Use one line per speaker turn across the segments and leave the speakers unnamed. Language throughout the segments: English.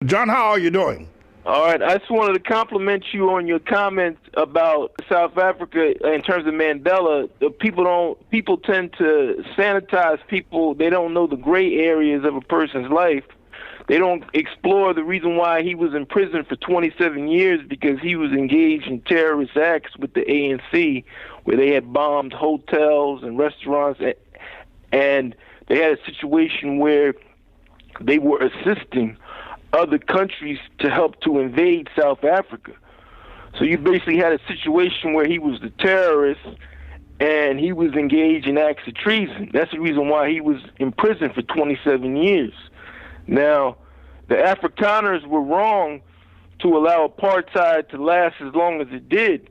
John, how are you doing?
All right, I just wanted to compliment you on your comments about South Africa in terms of Mandela. People tend to sanitize people. They don't know the gray areas of a person's life. They don't explore the reason why he was in prison for 27 years, because he was engaged in terrorist acts with the ANC, where they had bombed hotels and restaurants, and they had a situation where they were assisting other countries to help to invade South Africa. So you basically had a situation where he was the terrorist and he was engaged in acts of treason. That's the reason why he was in prison for 27 years. Now, the Afrikaners were wrong to allow apartheid to last as long as it did,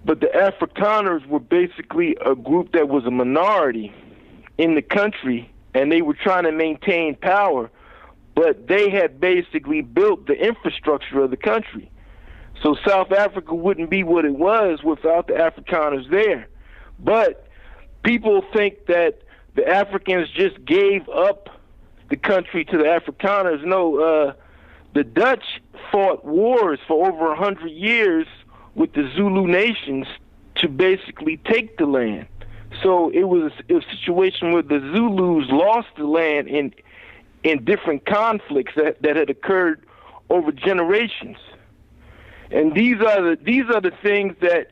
but the Afrikaners were basically a group that was a minority in the country, and they were trying to maintain power. But they had basically built the infrastructure of the country. So South Africa wouldn't be what it was without the Afrikaners there. But people think that the Africans just gave up the country to the Afrikaners. No, the Dutch fought wars for over 100 years with the Zulu nations to basically take the land. So it was a situation where the Zulus lost the land in different conflicts that had occurred over generations. And these are the things that,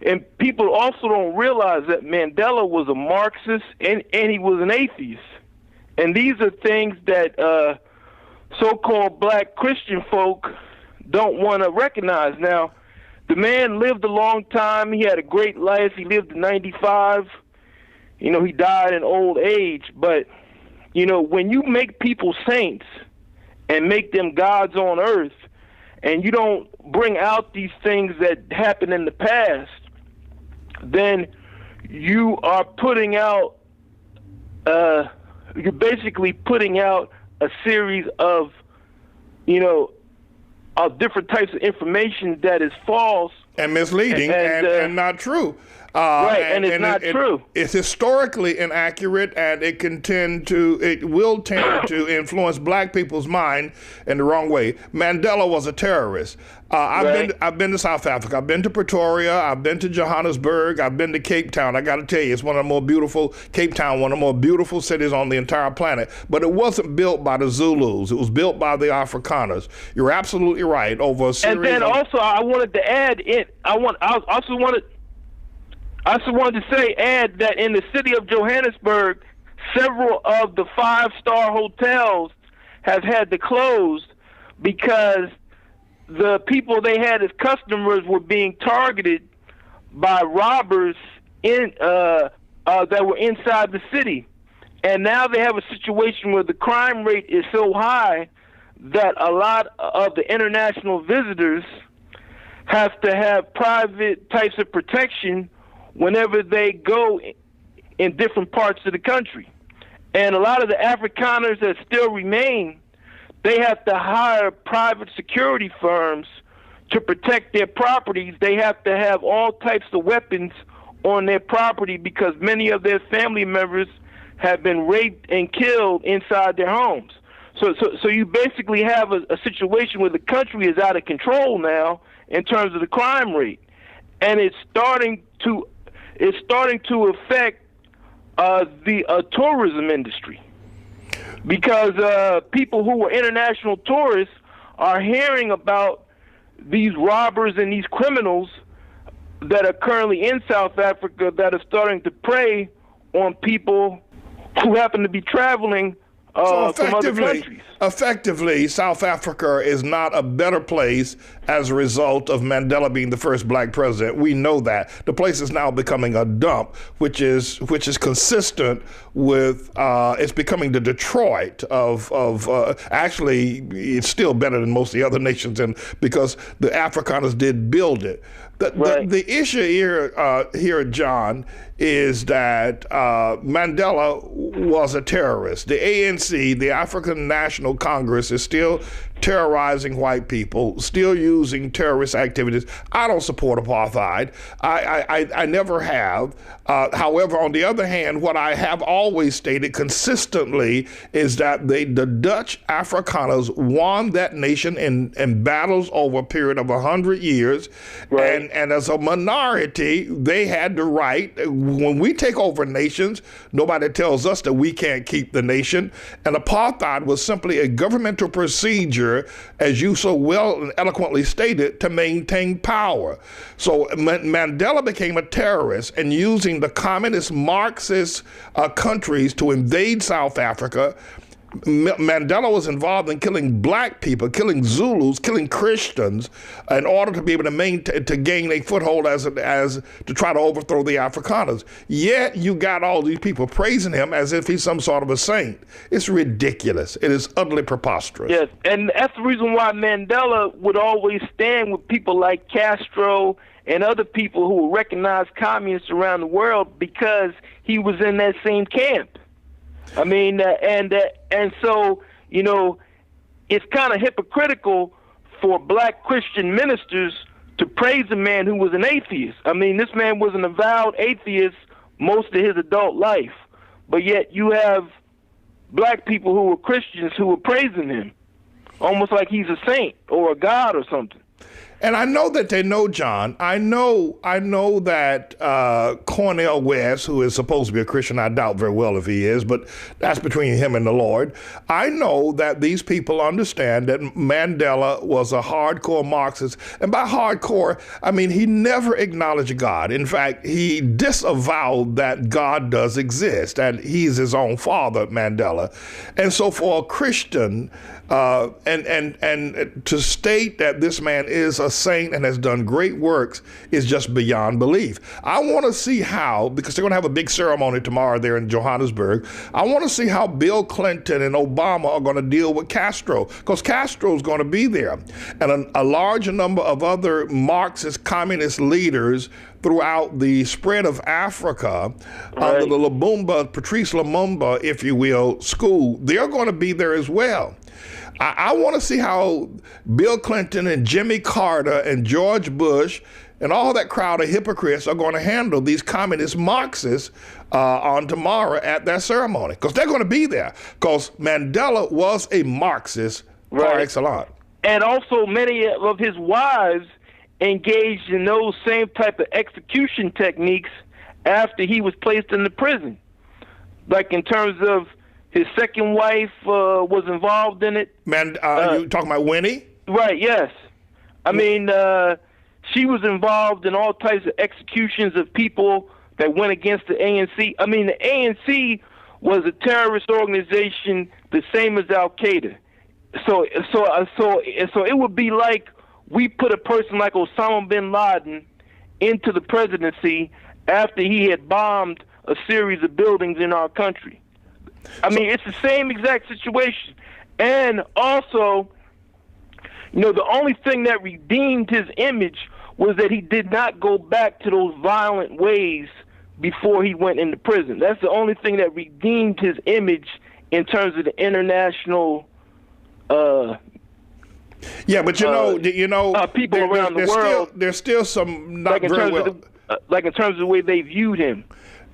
and people also don't realize that Mandela was a Marxist and he was an atheist. And these are things that so-called black Christian folk don't want to recognize. Now, the man lived a long time. He had a great life. He lived to 95. You know, he died in old age, but you know, when you make people saints and make them gods on earth, and you don't bring out these things that happened in the past, then you are putting out, you're basically putting out a series of, you know, of different types of information that is false
and misleading and not true.
Right, and it's not true.
It's historically inaccurate, and it will tend to influence black people's mind in the wrong way. Mandela was a terrorist. I've been to South Africa. I've been to Pretoria. I've been to Johannesburg. I've been to Cape Town. I got to tell you, it's one of the more beautiful, Cape Town, one of the more beautiful cities on the entire planet. But it wasn't built by the Zulus. It was built by the Afrikaners. You're absolutely right. Over a series.
And then also, I wanted to add I also wanted to add that in the city of Johannesburg, several of the five-star hotels have had to close because the people they had as customers were being targeted by robbers that were inside the city. And now they have a situation where the crime rate is so high that a lot of the international visitors have to have private types of protection whenever they go in different parts of the country. And a lot of the Afrikaners that still remain, they have to hire private security firms to protect their properties. They have to have all types of weapons on their property because many of their family members have been raped and killed inside their homes. So you basically have a situation where the country is out of control now in terms of the crime rate. And it's starting to affect the tourism industry because people who are international tourists are hearing about these robbers and these criminals that are currently in South Africa that are starting to prey on people who happen to be traveling from other countries.
Effectively, South Africa is not a better place as a result of Mandela being the first black president. We know that. The place is now becoming a dump, which is consistent with it's becoming the Detroit of actually it's still better than most of the other nations, and because the Afrikaners did build it. The issue here, John, is that Mandela was a terrorist. The ANC, the African National Congress, is still terrorizing white people, still using terrorist activities. I don't support apartheid. I never have. However, on the other hand, what I have always stated consistently is that the Dutch Afrikaners won that nation in battles over a period of 100 years.
Right.
And as a minority, they had the right. When we take over nations, nobody tells us that we can't keep the nation. And apartheid was simply a governmental procedure, as you so well and eloquently stated, to maintain power. So Mandela became a terrorist and using the communist Marxist countries to invade South Africa. Mandela was involved in killing black people, killing Zulus, killing Christians, in order to be able to gain a foothold as to try to overthrow the Afrikaners. Yet you got all these people praising him as if he's some sort of a saint. It's ridiculous. It is utterly preposterous.
Yes, and that's the reason why Mandela would always stand with people like Castro and other people who were recognized communists around the world, because he was in that same camp. I mean, and so, you know, it's kind of hypocritical for black Christian ministers to praise a man who was an atheist. I mean, this man was an avowed atheist most of his adult life, but yet you have black people who were Christians who were praising him, almost like he's a saint or a god or something.
And I know that they know John. I know that Cornel West, who is supposed to be a Christian, I doubt very well if he is, but that's between him and the Lord. I know that these people understand that Mandela was a hardcore Marxist. And by hardcore, I mean he never acknowledged God. In fact, he disavowed that God does exist, and he's his own father, Mandela. And so for a Christian, and to state that this man is a saint and has done great works is just beyond belief. I want to see how, because they're going to have a big ceremony tomorrow there in Johannesburg, I want to see how Bill Clinton and Obama are going to deal with Castro, because Castro's going to be there. And a large number of other Marxist communist leaders throughout the spread of Africa, under the Patrice Lumumba, if you will, school, they're going to be there as well. I want to see how Bill Clinton and Jimmy Carter and George Bush and all that crowd of hypocrites are going to handle these communist Marxists on tomorrow at that ceremony, because they're going to be there, because Mandela was a Marxist par excellence.
And also many of his wives engaged in those same type of execution techniques after he was placed in the prison. Like in terms of his second wife was involved in it.
You talking about Winnie?
Right, yes. I mean, she was involved in all types of executions of people that went against the ANC. I mean, the ANC was a terrorist organization the same as Al-Qaeda. So it would be like we put a person like Osama bin Laden into the presidency after he had bombed a series of buildings in our country. I mean, it's the same exact situation. And also, you know, the only thing that redeemed his image was that he did not go back to those violent ways before he went into prison. That's the only thing that redeemed his image in terms of the international
yeah, but
people around the world.
There's still some not very well.
Like in terms of the way they viewed him.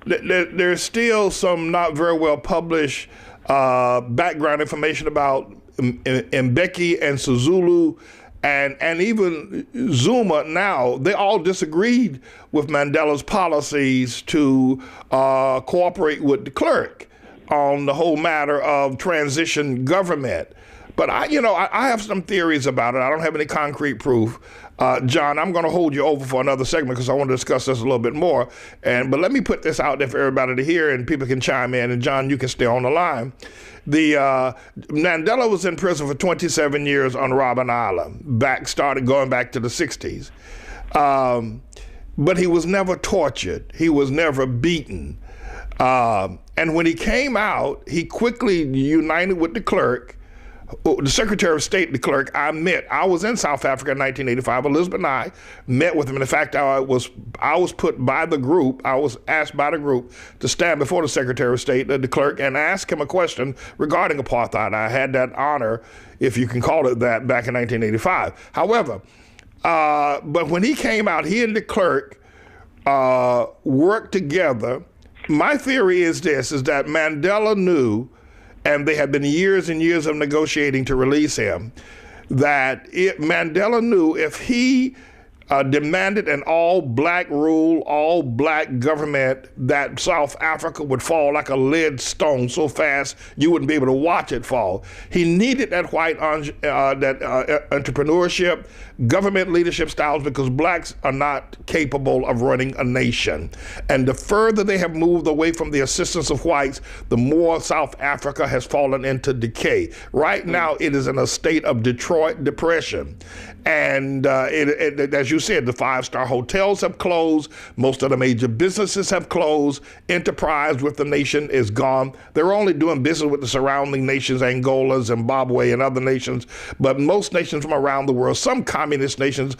There's still some not very well published background information about Mbeki and Sisulu and even Zuma now. They all disagreed with Mandela's policies to cooperate with de Klerk on the whole matter of transition government. But I have some theories about it. I don't have any concrete proof. John, I'm going to hold you over for another segment because I want to discuss this a little bit more. But let me put this out there for everybody to hear, and people can chime in. And John, you can stay on the line. Mandela was in prison for 27 years on Robben Island. Going back to the 60s. But he was never tortured. He was never beaten. And when he came out, he quickly united with de Klerk. the Secretary of State, de Klerk, I was in South Africa in 1985. Elizabeth and I met with him. And in fact, I was put by the group, I was asked by the group to stand before the Secretary of State, de Klerk, and ask him a question regarding apartheid. I had that honor, if you can call it that, back in 1985. However, but when he came out, he and de Klerk worked together. My theory is this, is that Mandela knew, and they had been years and years of negotiating to release him, that Mandela knew if he demanded an all-black rule, all-black government, that South Africa would fall like a lead stone so fast you wouldn't be able to watch it fall. He needed that white entrepreneurship, government leadership styles, because blacks are not capable of running a nation. And the further they have moved away from the assistance of whites, the more South Africa has fallen into decay. Right now, it is in a state of depression. And as you said, the five-star hotels have closed. Most of the major businesses have closed. Enterprise with the nation is gone. They're only doing business with the surrounding nations, Angola, Zimbabwe, and other nations. But most nations from around the world, some communist nations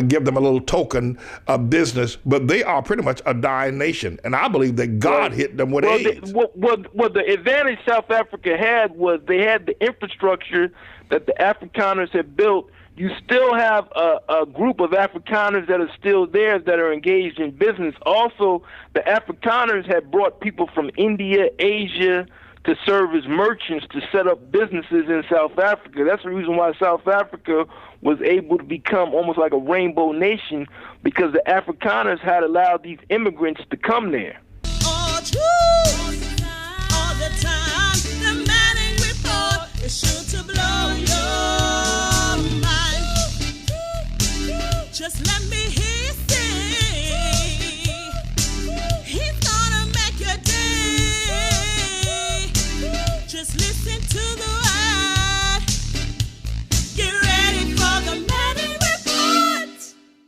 give them a little token of business, but they are pretty much a dying nation. And I believe that God hit them with AIDS.
The advantage South Africa had was they had the infrastructure that the Afrikaners had built. You still have a group of Afrikaners that are still there that are engaged in business. Also, the Afrikaners had brought people from India, Asia, to serve as merchants to set up businesses in South Africa. That's the reason why South Africa was able to become almost like a rainbow nation, because the Afrikaners had allowed these immigrants to come there.
All true, all the time, the Manning report is sure to blow your mind. Just let